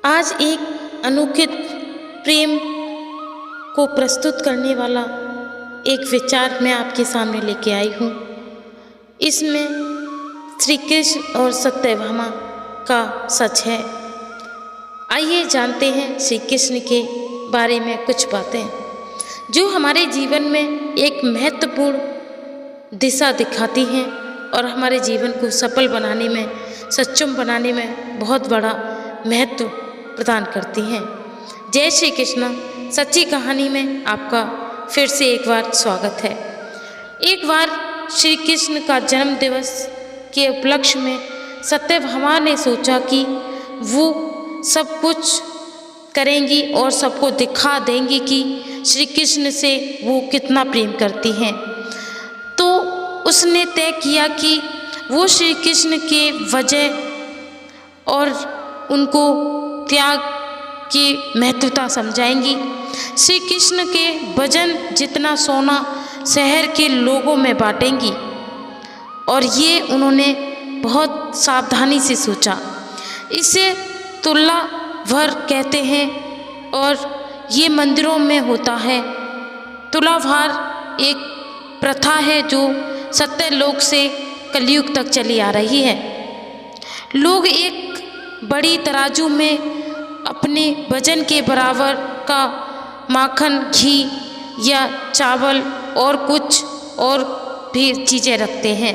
आज एक अनोखे प्रेम को प्रस्तुत करने वाला एक विचार मैं आपके सामने लेके आई हूँ। इसमें श्री कृष्ण और सत्यभामा का सच है। आइए जानते हैं श्री कृष्ण के बारे में कुछ बातें जो हमारे जीवन में एक महत्वपूर्ण दिशा दिखाती हैं और हमारे जीवन को सफल बनाने में, सक्षम बनाने में बहुत बड़ा महत्व प्रदान करती हैं। जय श्री कृष्ण। सच्ची कहानी में आपका फिर से एक बार स्वागत है। एक बार श्री कृष्ण का जन्म दिवस के उपलक्ष्य में सत्यभामा ने सोचा कि वो सब कुछ करेंगी और सबको दिखा देंगी कि श्री कृष्ण से वो कितना प्रेम करती हैं। तो उसने तय किया कि वो श्री कृष्ण के वजह और उनको त्याग की महत्वता समझाएंगी। श्री कृष्ण के भजन जितना सोना शहर के लोगों में बांटेंगी। और ये उन्होंने बहुत सावधानी से सोचा। इसे तुला भर कहते हैं और ये मंदिरों में होता है। तुलाभार एक प्रथा है जो सत्यलोक से कलयुग तक चली आ रही है। लोग एक बड़ी तराजू में अपने वजन के बराबर का माखन, घी या चावल और कुछ और भी चीज़ें रखते हैं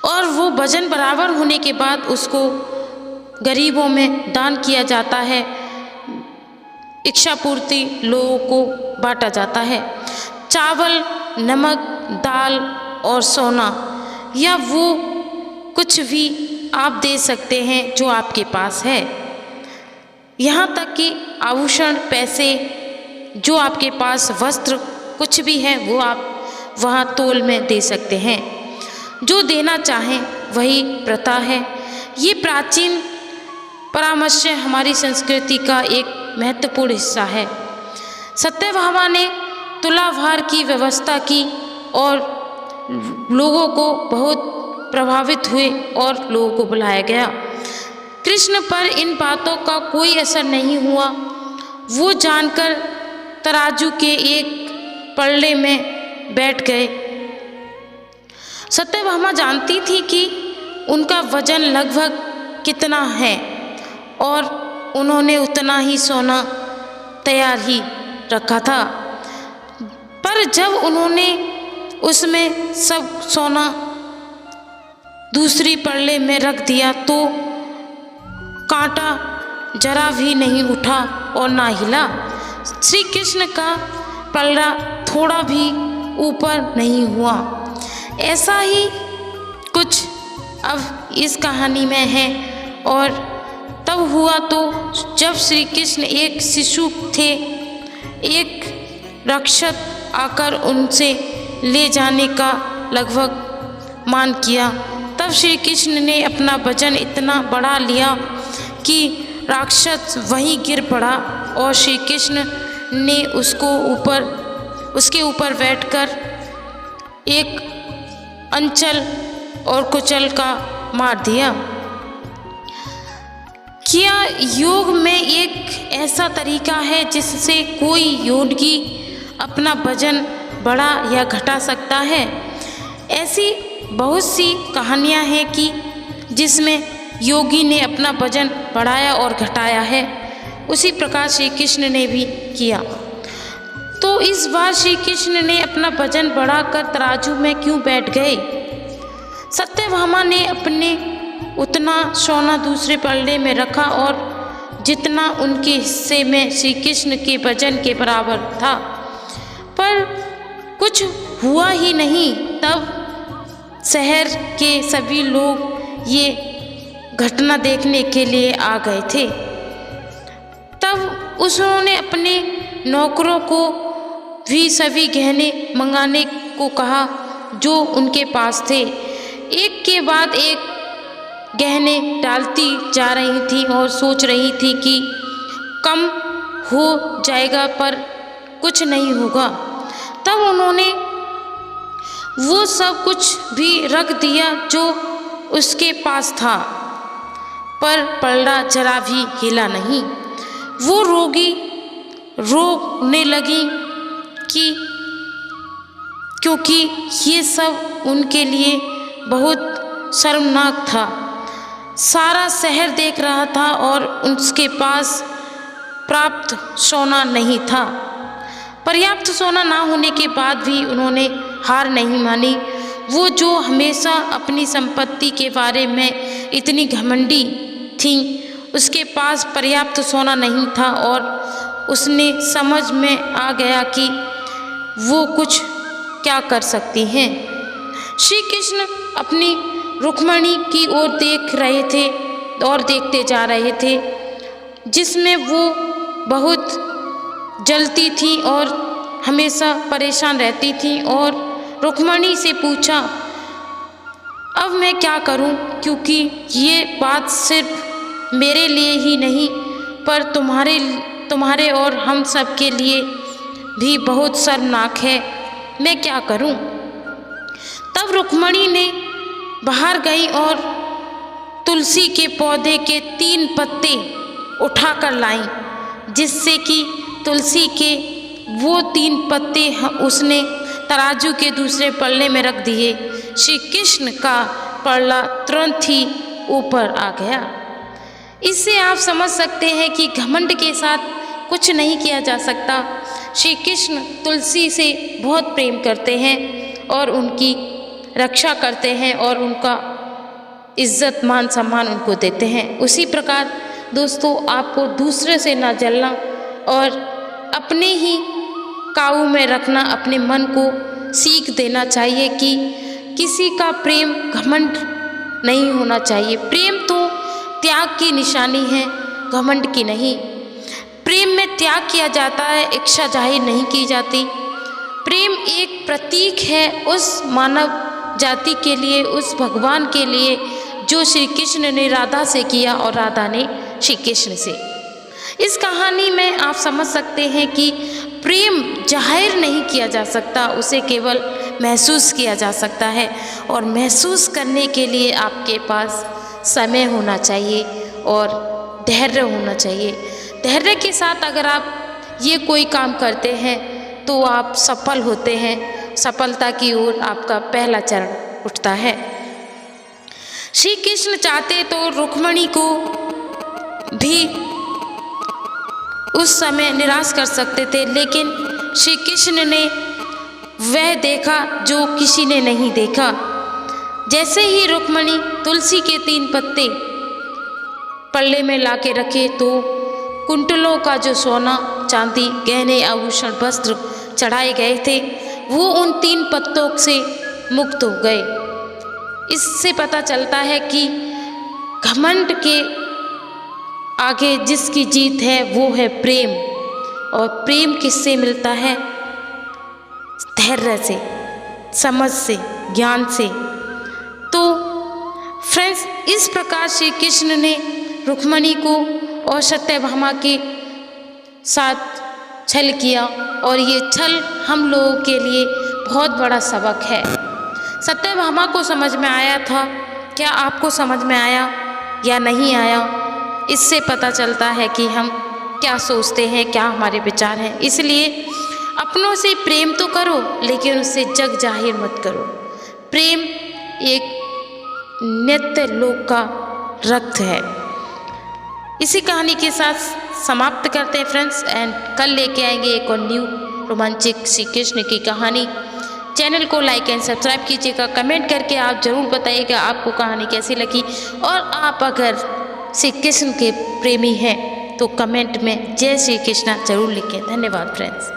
और वो वजन बराबर होने के बाद उसको गरीबों में दान किया जाता है। इच्छा पूर्ति लोगों को बांटा जाता है। चावल, नमक, दाल और सोना या वो कुछ भी आप दे सकते हैं जो आपके पास है। यहाँ तक कि आभूषण, पैसे, जो आपके पास वस्त्र कुछ भी है वो आप वहाँ तोल में दे सकते हैं। जो देना चाहें वही प्रथा है। ये प्राचीन परामर्श हमारी संस्कृति का एक महत्वपूर्ण हिस्सा है। सत्यभामा ने तुलाभार की व्यवस्था की और लोगों को बहुत प्रभावित हुए और लोगों को बुलाया गया। कृष्ण पर इन बातों का कोई असर नहीं हुआ। वो जानकर तराजू के एक पलड़े में बैठ गए। सत्यभामा जानती थी कि उनका वजन लगभग कितना है और उन्होंने उतना ही सोना तैयार ही रखा था। पर जब उन्होंने उसमें सब सोना दूसरी पल्ले में रख दिया तो कांटा जरा भी नहीं उठा और ना हिला। श्री कृष्ण का पल्ला थोड़ा भी ऊपर नहीं हुआ। ऐसा ही कुछ अब इस कहानी में है। और तब हुआ तो जब श्री कृष्ण एक शिशु थे, एक राक्षस आकर उनसे ले जाने का लगभग मान किया। तब श्री कृष्ण ने अपना वजन इतना बढ़ा लिया कि राक्षस वहीं गिर पड़ा और श्री कृष्ण ने उसके ऊपर बैठकर एक अंचल और कुचल का मार दिया। क्या योग में एक ऐसा तरीका है जिससे कोई योगी अपना वजन बढ़ा या घटा सकता है? ऐसी बहुत सी कहानियाँ हैं कि जिसमें योगी ने अपना वजन बढ़ाया और घटाया है। उसी प्रकार श्री कृष्ण ने भी किया। तो इस बार श्री कृष्ण ने अपना वजन बढ़ाकर तराजू में क्यों बैठ गए? सत्यभामा ने अपने उतना सोना दूसरे पलड़े में रखा और जितना उनके हिस्से में श्री कृष्ण के वजन के बराबर था, पर कुछ हुआ ही नहीं। तब शहर के सभी लोग ये घटना देखने के लिए आ गए थे। तब उन्होंने अपने नौकरों को भी सभी गहने मंगाने को कहा जो उनके पास थे। एक के बाद एक गहने डालती जा रही थी और सोच रही थी कि कम हो जाएगा पर कुछ नहीं होगा। तब उन्होंने वो सब कुछ भी रख दिया जो उसके पास था। पर प्रहलाद जरा भी हिला नहीं। वो रोगी रोने लगी क्योंकि ये सब उनके लिए बहुत शर्मनाक था। सारा शहर देख रहा था और उसके पास पर्याप्त सोना नहीं था। पर्याप्त सोना ना होने के बाद भी उन्होंने हार नहीं मानी। वो जो हमेशा अपनी संपत्ति के बारे में इतनी घमंडी थी, उसके पास पर्याप्त सोना नहीं था और उसने समझ में आ गया कि वो कुछ क्या कर सकती हैं। श्री कृष्ण अपनी रुक्मिणी की ओर देख रहे थे और देखते जा रहे थे, जिसमें वो बहुत जलती थी और हमेशा परेशान रहती थी। और रुक्मिणी से पूछा, अब मैं क्या करूं, क्योंकि ये बात सिर्फ मेरे लिए ही नहीं पर तुम्हारे और हम सब के लिए भी बहुत शर्मनाक है। मैं क्या करूं? तब रुक्मिणी ने बाहर गई और तुलसी के पौधे के 3 पत्ते उठाकर लाई, जिससे कि तुलसी के वो 3 पत्ते उसने तराजू के दूसरे पल्ले में रख दिए। श्री कृष्ण का पल्ला तुरंत ही ऊपर आ गया। इससे आप समझ सकते हैं कि घमंड के साथ कुछ नहीं किया जा सकता। श्री कृष्ण तुलसी से बहुत प्रेम करते हैं और उनकी रक्षा करते हैं और उनका इज्जत मान सम्मान उनको देते हैं। उसी प्रकार दोस्तों, आपको दूसरे से ना जलना और अपने ही काबू में रखना, अपने मन को सीख देना चाहिए कि किसी का प्रेम घमंड नहीं होना चाहिए। प्रेम तो त्याग की निशानी है, घमंड की नहीं। प्रेम में त्याग किया जाता है, इच्छा जाहिर नहीं की जाती। प्रेम एक प्रतीक है उस मानव जाति के लिए, उस भगवान के लिए जो श्री कृष्ण ने राधा से किया और राधा ने श्री कृष्ण से। इस कहानी में आप समझ सकते हैं कि प्रेम जाहिर नहीं किया जा सकता, उसे केवल महसूस किया जा सकता है। और महसूस करने के लिए आपके पास समय होना चाहिए और धैर्य होना चाहिए। धैर्य के साथ अगर आप ये कोई काम करते हैं तो आप सफल होते हैं। सफलता की ओर आपका पहला चरण उठता है। श्री कृष्ण चाहते तो रुक्मिणी को भी उस समय निराश कर सकते थे, लेकिन श्री कृष्ण ने वह देखा जो किसी ने नहीं देखा। जैसे ही रुक्मिणी तुलसी के 3 पत्ते पल्ले में लाके रखे तो कुंटलों का जो सोना चांदी गहने आभूषण वस्त्र चढ़ाए गए थे वो उन 3 पत्तों से मुक्त हो गए। इससे पता चलता है कि घमंड के आगे जिसकी जीत है वो है प्रेम। और प्रेम किससे मिलता है? धैर्य से, समझ से, ज्ञान से। तो फ्रेंड्स, इस प्रकार श्री कृष्ण ने रुक्मिणी को और सत्यभामा के साथ छल किया और ये छल हम लोगों के लिए बहुत बड़ा सबक है। सत्यभामा को समझ में आया था, क्या आपको समझ में आया या नहीं आया? इससे पता चलता है कि हम क्या सोचते हैं, क्या हमारे विचार हैं। इसलिए अपनों से प्रेम तो करो, लेकिन उससे जग जाहिर मत करो। प्रेम एक नित्य लोक का रक्त है। इसी कहानी के साथ समाप्त करते हैं फ्रेंड्स, एंड कल लेके आएंगे एक और न्यू रोमांचिक श्री कृष्ण की कहानी। चैनल को लाइक एंड सब्सक्राइब कीजिएगा। कमेंट करके आप ज़रूर बताइएगा आपको कहानी कैसी लगी। और आप अगर श्री कृष्ण के प्रेमी हैं तो कमेंट में जय श्री कृष्णा जरूर लिखें। धन्यवाद फ्रेंड्स।